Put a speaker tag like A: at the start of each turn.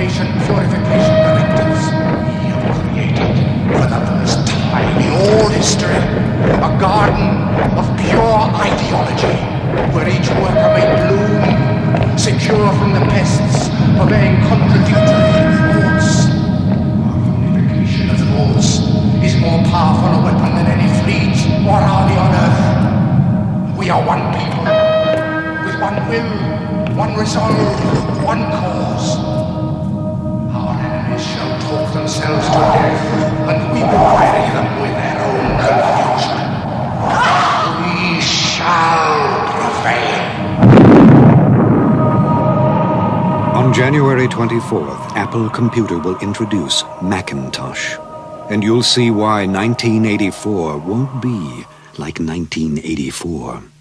A: information purification directives. We have created, for the first time in all history, a garden of pure ideology, where each worker may bloom, secure from the pests, obeying contradictory thoughts. Our unification of thoughts is more powerful a weapon than any fleet or army on earth. We are one people, with one will, one resolve, one cause. Our enemies shall talk themselves to death, and we will bury them with their own confusion. We shall prevail.
B: On January 24th, Apple Computer will introduce Macintosh. And you'll see why 1984 won't be like 1984.